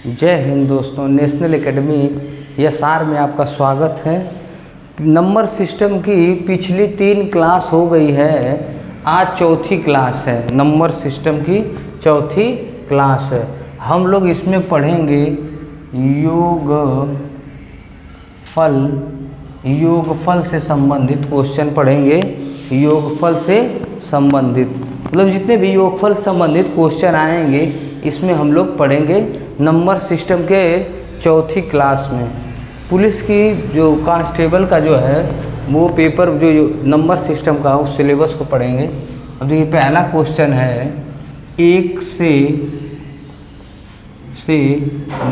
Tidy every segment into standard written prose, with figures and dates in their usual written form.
जय हिंद दोस्तों, national academy SR में आपका स्वागत है। नंबर सिस्टम की पिछली 3 क्लास हो गई है, आज चौथी क्लास है। नंबर सिस्टम की चौथी क्लास है। हम लोग इसमें पढ़ेंगे योगफल से संबंधित क्वेश्चन पढ़ेंगे। योगफल से संबंधित मतलब जितने भी योगफल संबंधित क्वेश्चन आएंगे इसमें हम लोग पढ़ेंगे नंबर सिस्टम के चौथी क्लास में। पुलिस की जो कांस्टेबल का जो है वो पेपर जो नंबर सिस्टम का उस सिलेबस को पढ़ेंगे। अब देखिए पहला क्वेश्चन है 1 से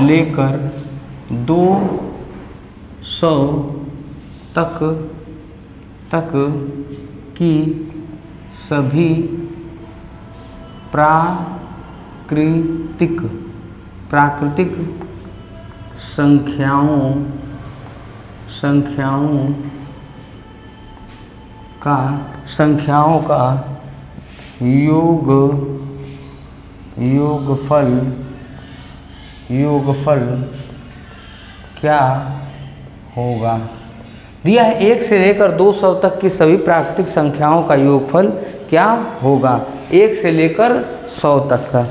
लेकर 200 तक की सभी प्राकृतिक संख्याओं का योगफल क्या होगा। दिया है 1 से लेकर 200 तक की सभी प्राकृतिक संख्याओं का योगफल क्या होगा। 1 से लेकर 100 तक का।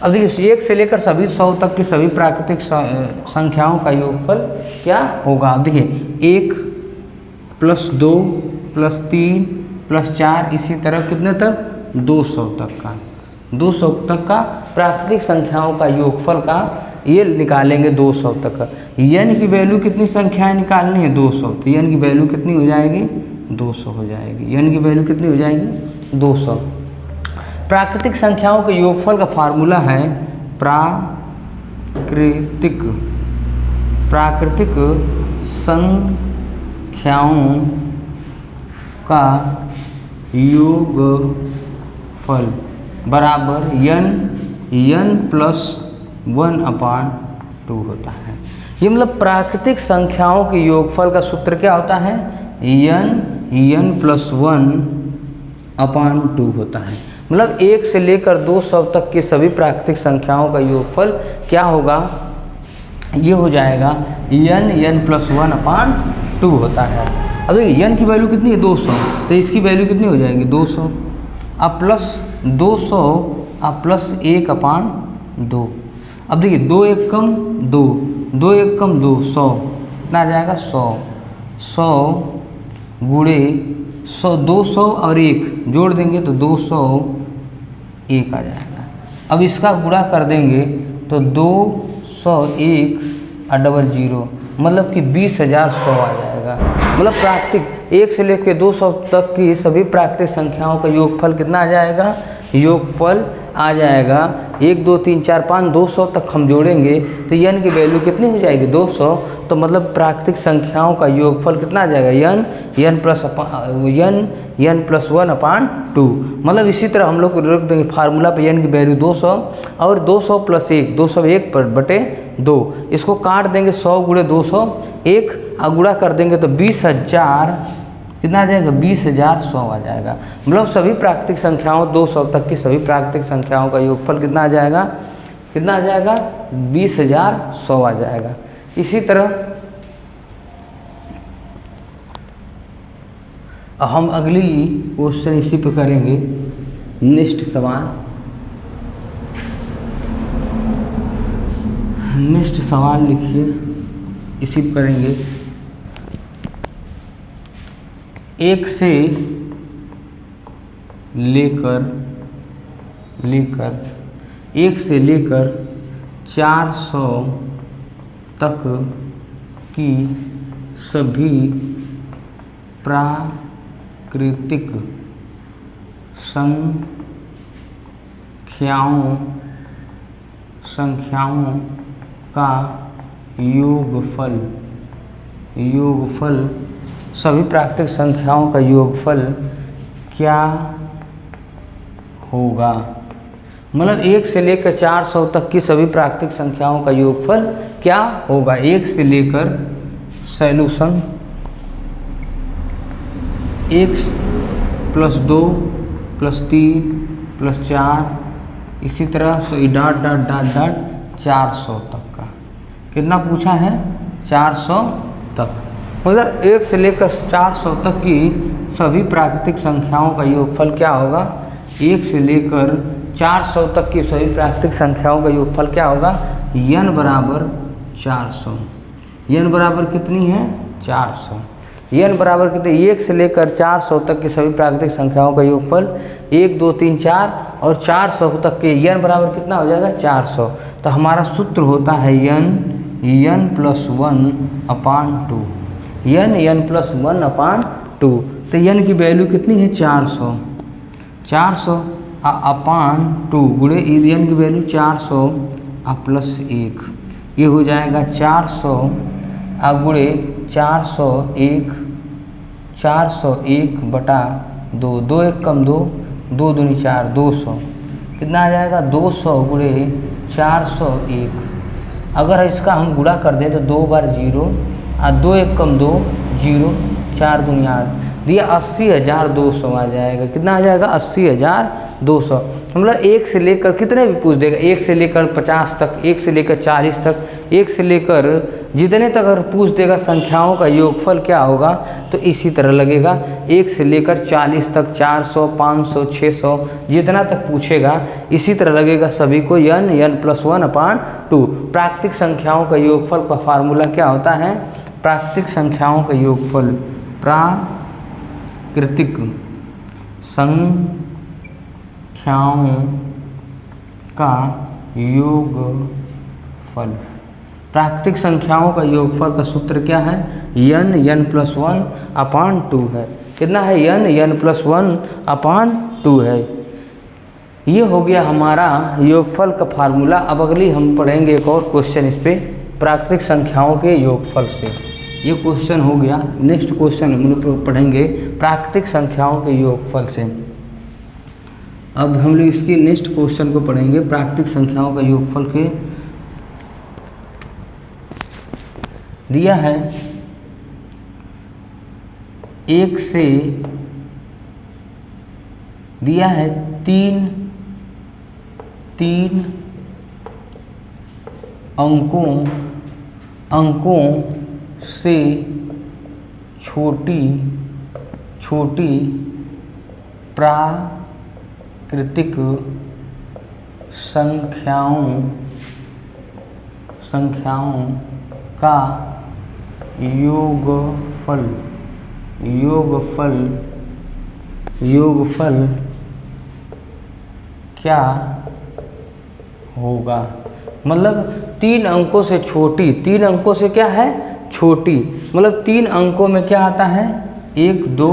अब देखिए 1 से लेकर सभी 100 तक की सभी प्राकृतिक संख्याओं का योगफल क्या होगा। अब देखिए 1 + 2 + 3 + 4 इसी तरह कितने तक 200 तक का। 200 तक का प्राकृतिक संख्याओं का योगफल का ये निकालेंगे 200 तक का। n की वैल्यू कितनी संख्याएं निकालनी है 200, तो n की वैल्यू कितनी हो जाएगी 200 हो जाएगी। n की वैल्यू कितनी हो जाएगी 200। प्राकृतिक संख्याओं के योगफल का फार्मूला है प्राकृतिक संख्याओं का योगफल बराबर n + 1/2 होता है। ये मतलब प्राकृतिक संख्याओं के योगफल का सूत्र क्या होता है n + 1/2 होता है। मतलब 1 से लेकर 200 तक की सभी प्राकृतिक संख्याओं का योगफल क्या होगा, ये हो जाएगा n + 1/2 होता है। अब देखिए n की वैल्यू कितनी है 200, तो इसकी वैल्यू कितनी हो जाएगी 200। अब प्लस 200 अब + 1/2। अब देखिए 2 × 1 = 2, 2 × 1 = 2, 100 कितना आ जाएगा 100 गुणे 100, 200 और 1 जोड़ देंगे तो 201 आ जाएगा। अब इसका गुणा कर देंगे तो 201 और 00 मतलब कि 20,100 आ जाएगा। मतलब प्राकृतिक 1 से लेकर 200 तक की सभी प्राकृतिक संख्याओं का योगफल कितना आ जाएगा, योगफल आ जाएगा 1 2 3 4 5 200 तक हम जोड़ेंगे तो n की वैल्यू कितनी हो जाएगी 200। तो मतलब प्राकृतिक संख्याओं का योगफल कितना आ जाएगा n + 1/2। मतलब इसी तरह हम लोग रख देंगे फार्मूला पे n की वैल्यू 200 और 200 + 1 201/2। इसको काट देंगे 100 गुणे 200 1 और गुणा कर देंगे तो 20,000 कितना आ जाएगा 20,100 आ जाएगा। मतलब सभी प्राकृतिक संख्याओं 200 तक की सभी प्राकृतिक संख्याओं का योगफल कितना आ जाएगा 20,100 आ जाएगा। इसी तरह हम अगली क्वेश्चन इसी पे करेंगे। नेक्स्ट सवाल लिखिए, इसी पे करेंगे। 1 से लेकर 400 तक की सभी प्राकृतिक संख्याओं का योगफल सभी प्राकृतिक संख्याओं का योगफल क्या होगा। मतलब 1 से लेकर 400 तक की सभी प्राकृतिक संख्याओं का योगफल क्या होगा। 1 से लेकर सॉल्यूशन 1 + 2 + 3 + 4 इसी तरह से डॉट 400 तक का। कितना पूछा है 400 तक, मतलब 1 से लेकर 400 तक की सभी प्राकृतिक संख्याओं का योगफल क्या होगा, 1 से लेकर 400 तक की सभी प्राकृतिक संख्याओं का योगफल क्या होगा, n बराबर 400। n बराबर कितनी है 400। n बराबर कितनी, 1 से लेकर 400 तक की सभी प्राकृतिक संख्याओं का योगफल 1 2 3 4 और 400 तक के n बराबर कितना हो जाएगा 400। तो हमारा सूत्र होता है n + 1/2, n + 1/2। तो n की वैल्यू कितनी है 400 /2 गुणे n की वैल्यू 400 + 1, ये हो जाएगा 400 गुणे 401/2, 2 1 कम 2, 2 दूनी 4, 200। कितना आ जाएगा 200 गुणे 401। अगर इसका हम गुणा कर दें तो 2 बार 0 और 2 1 कम 2, 0, 4 दूनी 8, दिया 80,200 आ जाएगा। कितना आ जाएगा 80,200। मतलब 1 से लेकर कितने भी पूछ देगा, 1 से लेकर 50 तक, 1 से लेकर 40 तक, 1 से लेकर जितने तक अगर पूछ देगा संख्याओं का योगफल क्या होगा, तो इसी तरह लगेगा। 1 से लेकर 40 तक 400, 500, 600 जितना तक पूछेगा इसी तरह लगेगा सभी को। n + 1/2 प्राकृतिक संख्याओं का योगफल का फार्मूला क्या होता है, प्राकृतिक संख्याओं का योगफल, प्राकृतिक संख्याओं का योगफल। प्राकृतिक संख्याओं का योगफल का सूत्र क्या है, n + 1/2 है। कितना है n + 1/2 है। ये हो गया हमारा योगफल का फार्मूला। अब अगली हम पढ़ेंगे एक और क्वेश्चन इस पे, प्राकृतिक संख्याओं के योगफल से। ये क्वेश्चन हो गया। नेक्स्ट क्वेश्चन हम लोग पढ़ेंगे प्राकृतिक संख्याओं के योगफल से। अब हम लोग इसकी नेक्स्ट क्वेश्चन को पढ़ेंगे प्राकृतिक संख्याओं का योगफल के। दिया है 1 से दिया है 3 अंकों से छोटी प्राकृतिक संख्याओं का योगफल क्या होगा। मतलब 3 अंकों से छोटी, 3 अंकों से क्या है छोटी, मतलब 3 अंकों में क्या आता है 1 2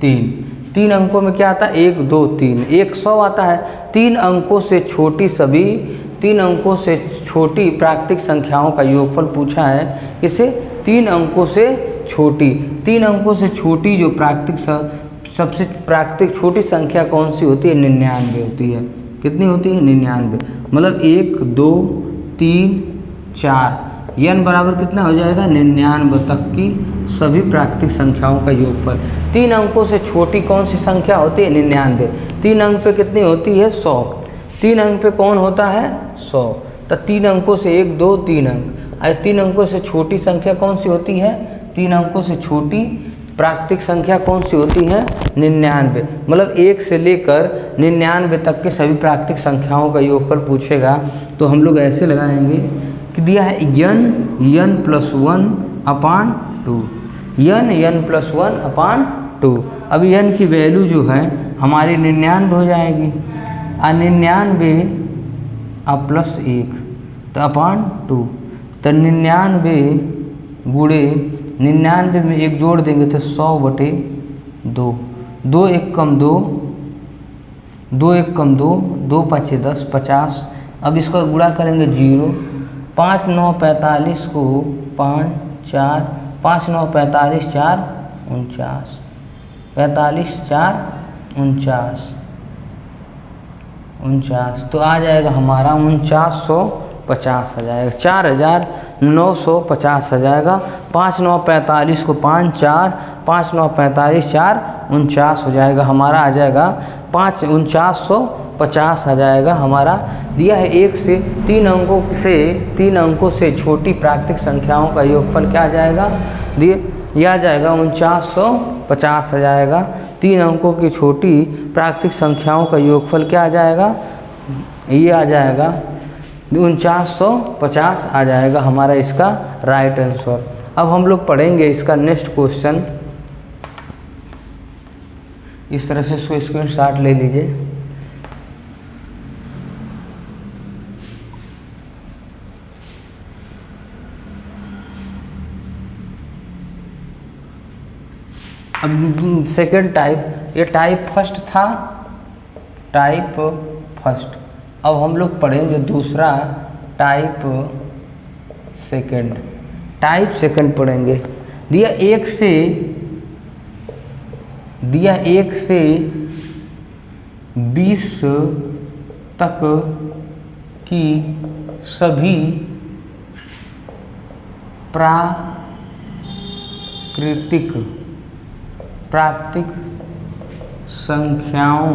3, 3 अंकों में क्या आता है 1 2 3, 100 आता है। 3 अंकों से छोटी सभी 3 अंकों से छोटी प्राकृतिक संख्याओं का योगफल पूछा है। इसे 3 अंकों से छोटी, 3 अंकों से छोटी जो सबसे प्राकृतिक छोटी संख्या कौन सी होती है, 99 होती है। कितनी होती है 99। मतलब 1 2 3 4, n बराबर कितना हो जाएगा 99 तक की सभी प्राकृतिक संख्याओं का योगफल। 3 अंकों से छोटी कौन सी संख्या होती है 99। 3 अंक पे कितनी होती है 100, 3 अंक पे कौन होता है 100। तो 3 अंकों से 1 2 3 अंक, 3 अंकों से छोटी संख्या कौन सी होती है, 3 अंकों से छोटी प्राकृतिक संख्या कौन सी होती है 99। मतलब 1 से लेकर 99 तक के सभी प्राकृतिक संख्याओं का योगफल पूछेगा तो हम लोग ऐसे लगाएंगे कि दिया है n + 1/2, n + 1/2। अब n की वैल्यू जो है हमारी 99 हो जाएगी, 99 + 1 तो /2, तो 99 गुणे 99 में 1 जोड़ देंगे तो 100/2, 2 1 कम 2, 2 1 कम 2, 2 5 10 50। अब इसका गुणा करेंगे 0, 5 9 45 को 5 4, 5 9 45 4 49, 45 4 49, तो आ जाएगा हमारा 4950 आ जाएगा, 4950 आ जाएगा। 5 9 45 को 5 4, 5 9 45 4 49 हो जाएगा, हमारा आ जाएगा 4950 50 आ जाएगा हमारा। दिया है 1 से 3 अंकों से छोटी प्राकृतिक संख्याओं का योगफल क्या आ जाएगा, यह आ जाएगा 4950 आ जाएगा। 3 अंकों की छोटी प्राकृतिक संख्याओं का योगफल क्या आ जाएगा, ये आ जाएगा 4950 आ जाएगा हमारा इसका राइट आंसर। अब हम लोग पढ़ेंगे इसका नेक्स्ट क्वेश्चन। इस तरह से इसको स्क्रीनशॉट ले लीजिए। अब सेकंड टाइप, ये टाइप फर्स्ट था, टाइप फर्स्ट। अब हम लोग पढ़ेंगे दूसरा टाइप सेकंड। टाइप सेकंड पढ़ेंगे। दिया 1 से 20 तक की सभी प्राकृतिक संख्याओं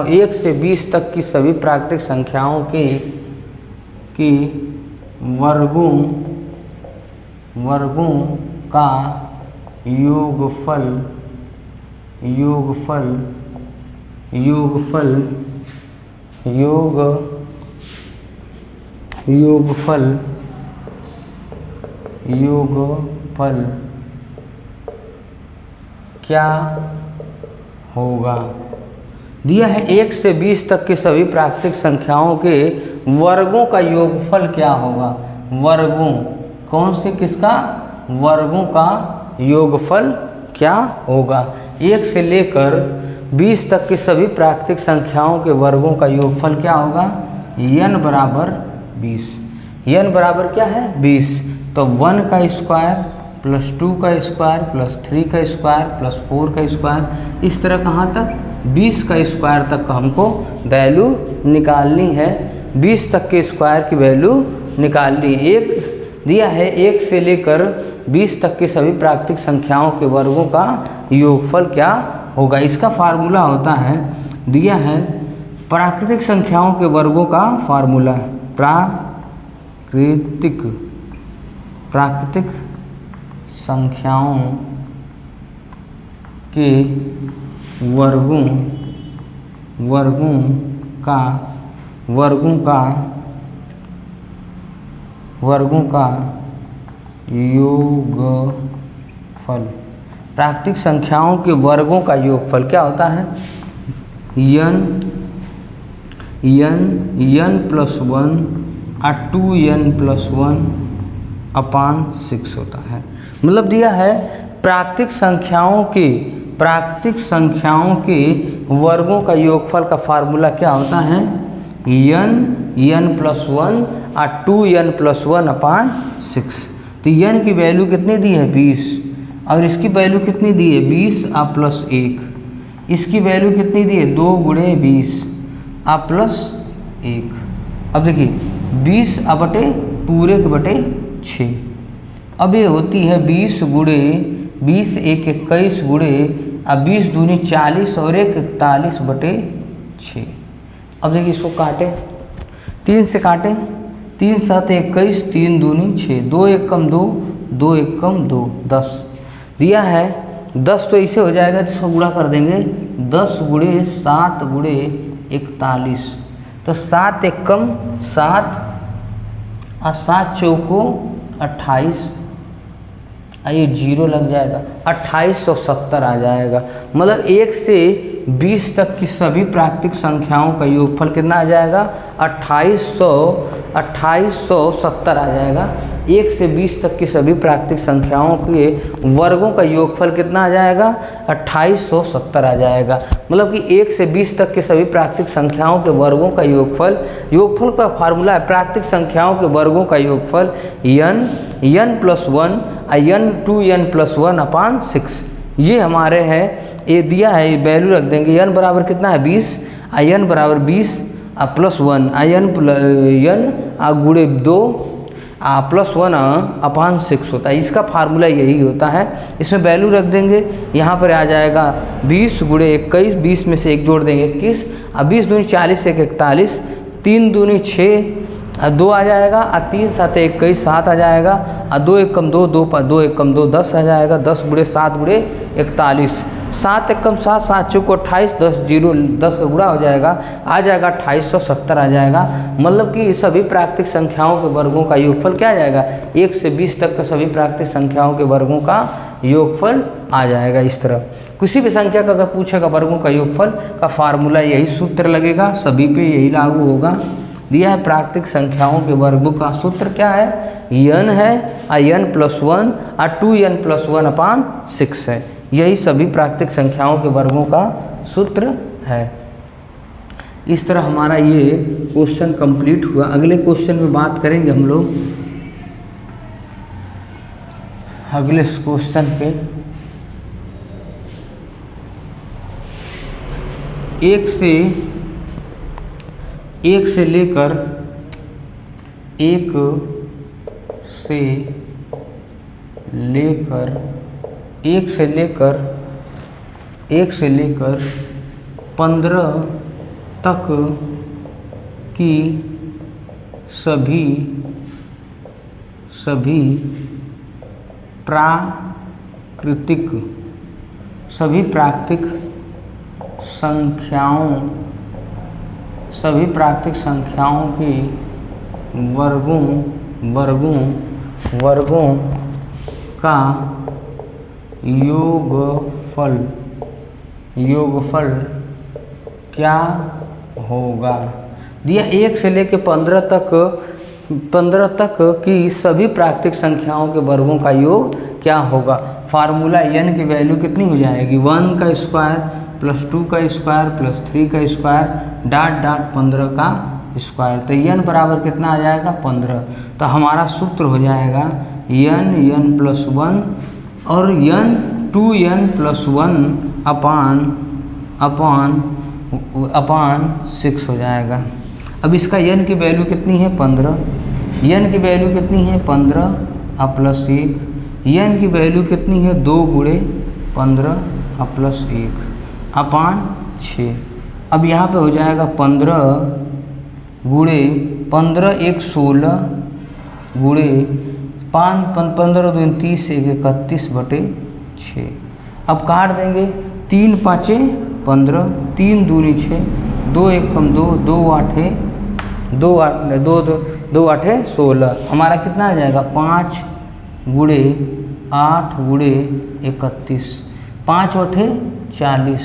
1 से 20 तक की सभी प्राकृतिक संख्याओं के वर्गों का योगफल क्या होगा। दिया है 1 से 20 तक के सभी प्राकृतिक संख्याओं के वर्गों का योगफल क्या होगा। वर्गों कौन से, किसका, वर्गों का योगफल क्या होगा। 1 से लेकर 20 तक के सभी प्राकृतिक संख्याओं के वर्गों का योगफल क्या होगा, n बराबर 20। n बराबर क्या है 20। तो 1 का स्क्वायर प्लस 2 का स्क्वायर प्लस 3 का स्क्वायर प्लस 4 का स्क्वायर, इस तरह कहाँ तक 20 का स्क्वायर तक का हमको वैल्यू निकालनी है। 20 तक के स्क्वायर की वैल्यू निकालनी। एक दिया है 1 से लेकर 20 तक के सभी प्राकृतिक संख्याओं के वर्गों का योगफल क्या होगा। इसका फार्मूला होता है, दिया है प्राकृतिक संख्याओं के वर्गों का फार्मूला, प्राकृतिक संख्याओं के वर्गों का योगफल। प्राकृतिक संख्याओं के वर्गों का योगफल क्या होता है, n प्लस 1 और 2n प्लस 1 अपान 6 होता है। मतलब दिया है प्राकृतिक संख्याओं के वर्गों का योगफल का फार्मूला क्या होता है, n प्लस 1 और 2n प्लस 1 अपान 6। तो n की वैल्यू कितनी दी है 20 और इसकी वैल्यू कितनी दी है 20 और प्लस 1। इसकी वैल्यू कितनी दी है 2 गुणे 20 और प्लस 1। अब देखिए 20 बटे पूरे के बटे 6। अब ये होती है 20 गुणे 20 1 21 गुणे अब 20 दूनी 40 और 1 41 बटे 6। अब देखिए इसको काटे, 3 से काटे, 3 7 21, 3 दूनी 6, 2 1 कम 2, 2 1 कम 2, 10 दिया है। 10 तो ऐसे हो जाएगा जिसको गुणा कर देंगे, 10 गुणे 7 गुणे 41, तो 7 1 कम 7 और 7 चौको 28, ये 0 लग जाएगा, 2870 आ जाएगा। मतलब 1 से 20 तक की सभी प्राकृतिक संख्याओं का योगफल कितना आ जाएगा 2870 आ जाएगा। 1 से 20 तक की सभी प्राकृतिक संख्याओं के वर्गों का योगफल कितना आ जाएगा 2870 आ जाएगा। मतलब कि 1 से 20 तक के सभी प्राकृतिक संख्याओं के वर्गों का योगफल का फार्मूला है प्राकृतिक संख्याओं के वर्गों का योगफल n plus 1 n 2n plus 1 अपान 6। ये हमारे हैं, ये दिया है, ये वैल्यू रख देंगे। n बराबर कितना है 20, n बराबर 20 प्लस 1 n गुणे 2 +1/6 होता है। इसका फार्मूला यही होता है। इसमें वैल्यू रख देंगे, यहाँ पर आ जाएगा 20 × 21, 20 में से 1 जोड़ देंगे 21, अब 20 दूनी 40 1 41, 3 दूनी 6, 2 आ जाएगा, 3 7 21 7 आ जाएगा, 2 1 कम 2 2 2 1 कम 2 10 आ जाएगा, 10 × 7 × 41, 7 1 कम 7 7 चौको 28, 10 का गुणा हो जाएगा, आ जाएगा 2870 आ जाएगा। मतलब कि सभी प्राकृतिक संख्याओं के वर्गों का योगफल क्या आ जाएगा, 1 से 20 तक का सभी प्राकृतिक संख्याओं के वर्गों का योगफल आ जाएगा। इस तरह किसी भी संख्या का अगर पूछेगा वर्गों का योगफल का फार्मूला यही सूत्र लगेगा, सभी पे यही लागू होगा। दिया है प्राकृतिक संख्याओं के वर्गों का सूत्र क्या है, n है, n + 1 और 2n + 1/6 है। यही सभी प्राकृतिक संख्याओं के वर्गों का सूत्र है। इस तरह हमारा ये क्वेश्चन कंप्लीट हुआ। अगले क्वेश्चन में बात करेंगे हम लोग अगले क्वेश्चन पे 1 से लेकर 15 तक की सभी प्राकृतिक संख्याओं के वर्गों का योगफल क्या होगा। दिया 1 से लेकर 15 तक की सभी प्राकृतिक संख्याओं के वर्गों का योग क्या होगा। फार्मूला n की वैल्यू कितनी हो जाएगी, 1 का स्क्वायर + 2 का स्क्वायर + 3 का स्क्वायर .. 15 का स्क्वायर। तो n बराबर कितना आ जाएगा, 15। तो हमारा सूत्र हो जाएगा n + 1 और n 2n + 1/6 हो जाएगा। अब इसका n की वैल्यू कितनी है, 15। n की वैल्यू कितनी है, 15 + 1। n की वैल्यू कितनी है, 2 × 15 + 1/6। अब यहाँ पे हो जाएगा 15 × 15 = 16 × 15 × 2 = 30 = 31/6। अब काट देंगे, 3 5 15, 3 दूनी 6, 2 1 कम 2 2 8 16। हमारा कितना आ जाएगा, 5 × 8 × 31, 5 8 40,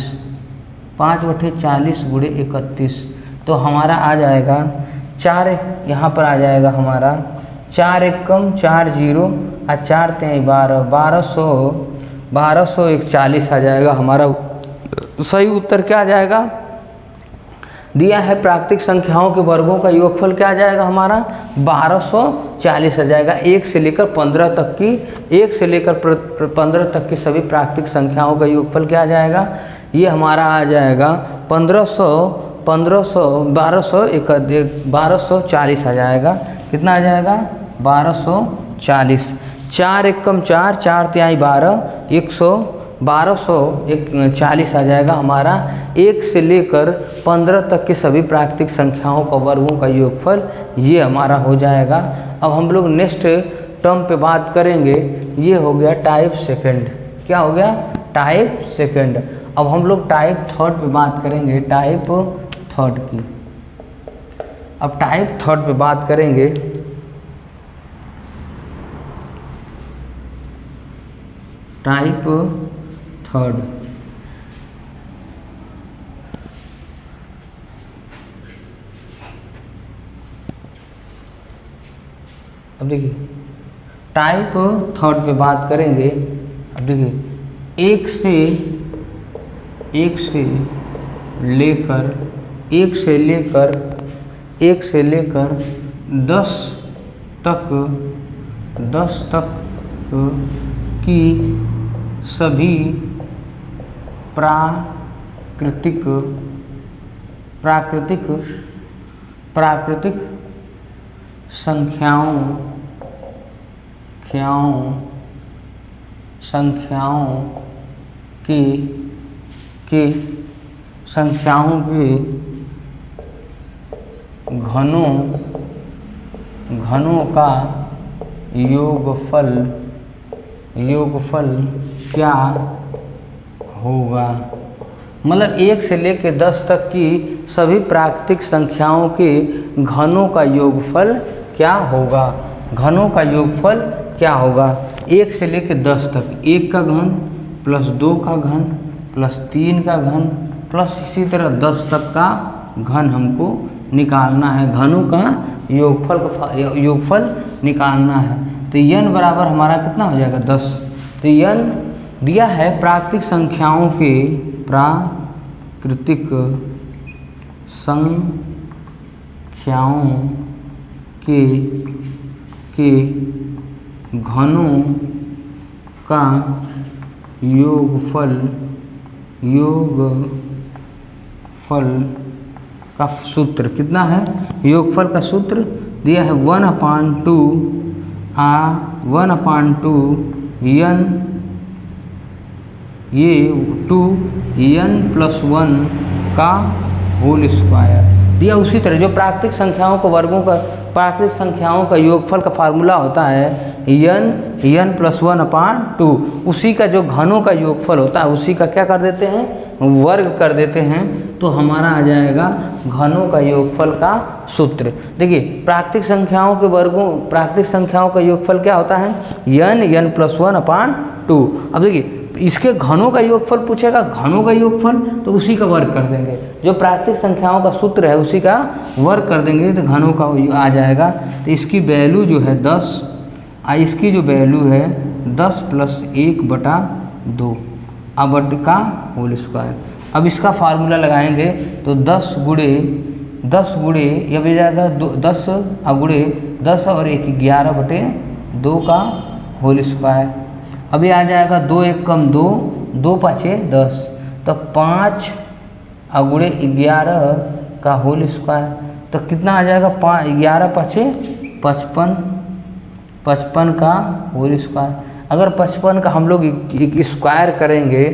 5 8 40 × 31। तो हमारा आ जाएगा 4, यहाँ पर आ जाएगा हमारा 4 1 कम 4 0 और 4 3 12, 1240 आ जाएगा। हमारा सही उत्तर क्या आ जाएगा, दिया है प्राकृतिक संख्याओं के वर्गों का योगफल क्या आ जाएगा, हमारा 1240 आ जाएगा। 1 से लेकर 15 तक की सभी प्राकृतिक संख्याओं का योगफल क्या आ जाएगा, ये हमारा आ जाएगा 1240 आ जाएगा। कितना आ जाएगा, 1240। 4 1 कम 4, 4 3 12, 1240 आ जाएगा। हमारा 1 से लेकर 15 तक की सभी प्राकृतिक संख्याओं का वर्गों का योगफल ये हमारा हो जाएगा। अब हम लोग नेक्स्ट टर्म पे बात करेंगे, ये हो गया टाइप सेकंड। क्या हो गया, टाइप सेकंड। अब हम लोग टाइप थर्ड पे बात करेंगे, टाइप थर्ड की। अब टाइप थर्ड पे बात करेंगे, टाइप थर्ड। अब देखिए टाइप थर्ड पे बात करेंगे। अब देखिए 1 से लेकर 10 तक की सभी प्राकृतिक संख्याओं संख्याओं के घनों का योगफल क्या होगा। मतलब 1 से लेकर 10 तक की सभी प्राकृतिक संख्याओं के घनों का योगफल क्या होगा। घनों का योगफल क्या होगा 1 से लेकर 10 तक। 1 का घन प्लस 2 का घन प्लस 3 का घन प्लस इसी तरह 10 तक का घन हमको निकालना है। घनों का योगफल निकालना है। तो n बराबर हमारा कितना हो जाएगा 10। तो n दिया है प्राकृतिक संख्याओं के घनों का योगफल का सूत्र कितना है। योगफल का सूत्र दिया है 1/2 n, ये 2n + 1 का होल स्क्वायर दिया। उसी तरह जो प्राकृतिक संख्याओं को वर्गों का प्राकृतिक संख्याओं का योगफल का फार्मूला होता है n + 1/2, उसी का जो घनों का योगफल होता है उसी का क्या कर देते हैं वर्ग कर देते हैं। तो हमारा आ जाएगा घनों का योगफल का सूत्र। देखिए प्राकृतिक संख्याओं का योगफल क्या होता है n + 1/2। अब देखिए इसके घनों का योगफल पूछेगा, घनों का योगफल तो उसी का वर्ग कर देंगे। जो प्राकृतिक संख्याओं का सूत्र है उसी का वर्ग कर देंगे तो घनों का आ जाएगा। तो इसकी वैल्यू जो है 10, इसकी जो वैल्यू है 10 + 1/2 अब का होल स्क्वायर। अब इसका फार्मूला लगाएंगे तो 10 गुणे ये भी जाएगा 10 और 1 11/2 का होल स्क्वायर। अभी आ जाएगा 2 × 1 = 2, 2 × 5 = 10, तो 5 गुणे 11 का होल स्क्वायर। तो कितना आ जाएगा 11 × 5 = 55 का होल स्क्वायर। अगर 55 का हम लोग एक स्क्वायर करेंगे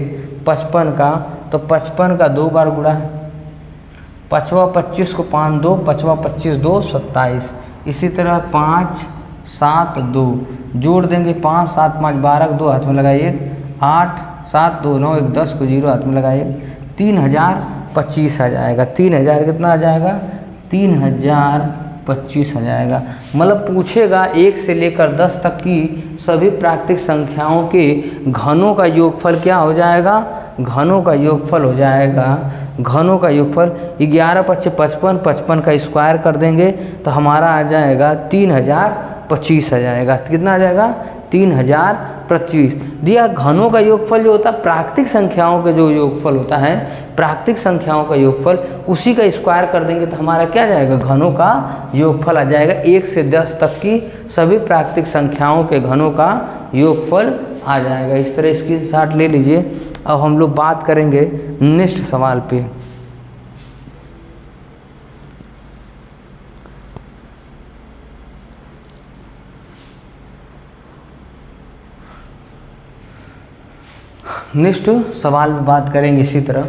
55 का, तो 55 का 2 बार गुणा, 5वां 25 को 5 2, 5वां 25 2 27। इसी तरह 5 7 2 जोड़ देंगे 5 7 5 12 2 हाथ में लगाइए 8 7 2 9 1 10 को 0 हाथ में लगाइए 3025 आ जाएगा। 3000 कितना आ जाएगा 3025 आ जाएगा। मतलब पूछेगा 1 से लेकर 10 तक की सभी प्राकृतिक संख्याओं के घनों का योगफल क्या हो जाएगा। घनों का योगफल हो जाएगा, घनों का योगफल 11 × 5 = 55, 55 का स्क्वायर कर देंगे तो हमारा आ जाएगा 3025 आ जाएगा। कितना आ जाएगा 3025 दिया। घनों का योगफल जो होता है प्राकृतिक संख्याओं के जो योगफल होता है, प्राकृतिक संख्याओं का योगफल उसी का स्क्वायर कर देंगे तो हमारा क्या जाएगा घनों का योगफल आ जाएगा। 1 से 10 तक की सभी प्राकृतिक संख्याओं के घनों का योगफल आ जाएगा। इस तरह इसकी शॉट ले लीजिए। अब हम लोग बात करेंगे नेक्स्ट सवाल पे। नेक्स्ट सवाल में बात करेंगे इसी तरह।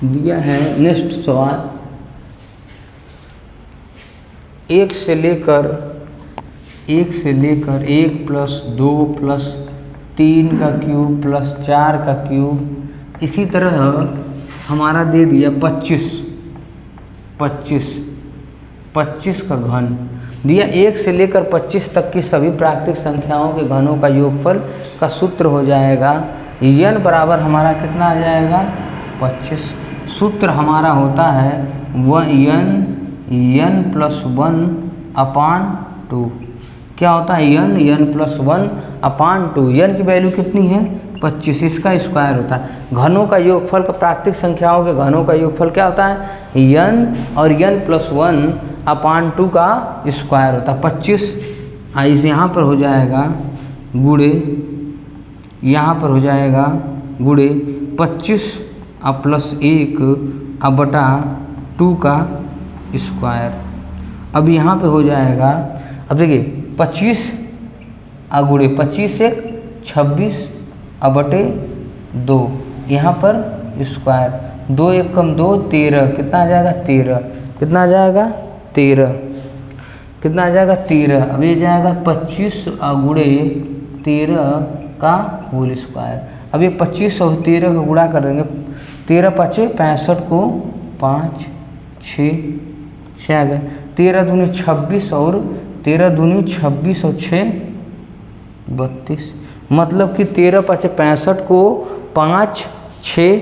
दिया है नेक्स्ट सवाल 1 से लेकर 1 + 2 + 3 का क्यूब + 4 का क्यूब। इसी तरह हमारा दे दिया 25 का घन दिया। 1 से लेकर 25 तक की सभी प्राकृतिक संख्याओं के घनों का योगफल का सूत्र हो जाएगा n बराबर हमारा कितना आ जाएगा 25। सूत्र हमारा होता है n + 1/2। क्या होता है n + 1/2। n की वैल्यू कितनी है 25, इसका स्क्वायर होता है। घनों का योगफल का प्राकृतिक संख्याओं के घनों का योगफल क्या होता है n और n + 1/2 का स्क्वायर होता है 25। इसे यहाँ पर हो जाएगा गुणे, यहाँ पर हो जाएगा गुणे 25 प्लस 1 बटा 2 का स्क्वायर। अब यहाँ पे हो जाएगा, अब देखिए 25 गुणे 25 एक 26 बटे 2, यहाँ पर स्क्वायर, 2 एक कम 2 13, कितना आ जाएगा 13, कितना आ जाएगा 13, कितना आ जाएगा 13। अब ये जाएगा 25 गुणे 13 का होल स्क्वायर। अब ये 25 और 13 का गुणा कर देंगे, 13 पचे 65 को 5 6 आ गए, 13 दूनी 26 और 13 दूनी 26 और 6 32, मतलब कि 13 पचे 65 को 5 6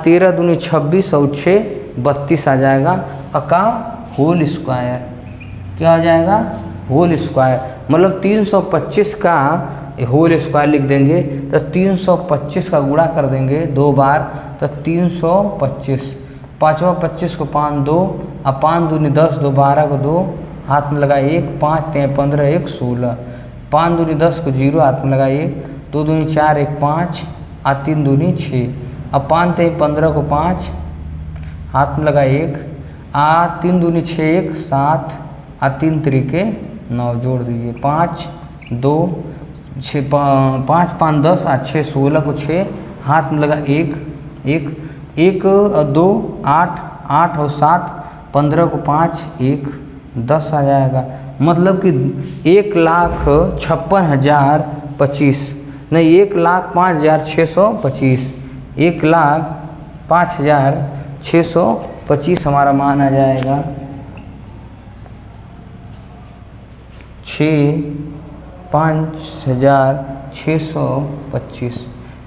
13 दूनी 26 और 6 32 आ जाएगा का होल स्क्वायर। क्या हो जाएगा होल स्क्वायर, मतलब 325 का होल स्क्वायर लिख देंगे तो 325 का गुणा कर देंगे 2 बार तो 325, 5 25 को 5 2 और 5 दूनी 10 2 12 को 2 हाथ में लगा 1, 5 3 15 1 16, 5 दूनी 10 को 0 हाथ में लगा 1, 2 दूनी 4 1 5 और 3 दूनी 6, अब 5 3 15 को 5 हाथ में लगा 1 3 दूनी 6 1 7 और 3 तरीके 9, जोड़ दीजिए 5 2 6 5 5 10 और 6 16 को 6 हाथ में लगा 1 1 1 2 8 8 और 7 15 को 5 1 10 आ जाएगा, मतलब कि 1,56,025 नहीं 1,05,625, 1,05,625 हमारा मान आ जाएगा 5,625।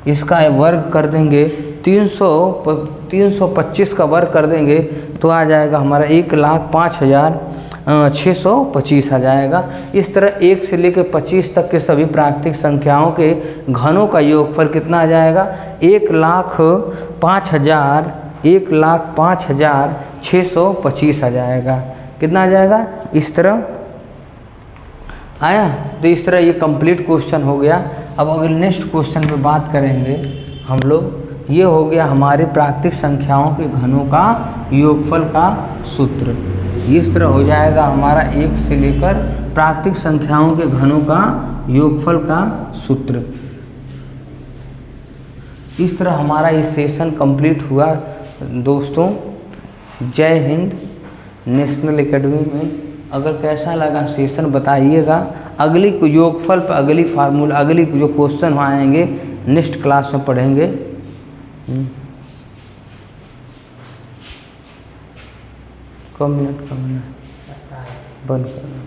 इसका वर्ग कर देंगे 325 का वर्ग कर देंगे तो आ जाएगा हमारा 1,05,625 आ जाएगा। इस तरह 1 से लेकर 25 तक के सभी प्राकृतिक संख्याओं के घनों का योगफल कितना आ जाएगा 1,05,625 आ जाएगा। कितना आ जाएगा इस तरह आया। तो इस तरह ये कंप्लीट क्वेश्चन हो गया। अब अगर नेक्स्ट क्वेश्चन पे बात करेंगे हम लोग, ये हो गया हमारे प्राकृतिक संख्याओं के घनों का योगफल का सूत्र। इस तरह हो जाएगा हमारा 1 से लेकर प्राकृतिक संख्याओं के घनों का योगफल का सूत्र। इस तरह हमारा ये सेशन कंप्लीट हुआ दोस्तों। जय हिंद। नेशनल एकेडमी में अगर कैसा लगा सेशन बताइएगा। अगली योगफल पर अगली फार्मूला अगली जो क्वेश्चन आएंगे नेक्स्ट क्लास में पढ़ेंगे। कम मिनट बंद कर।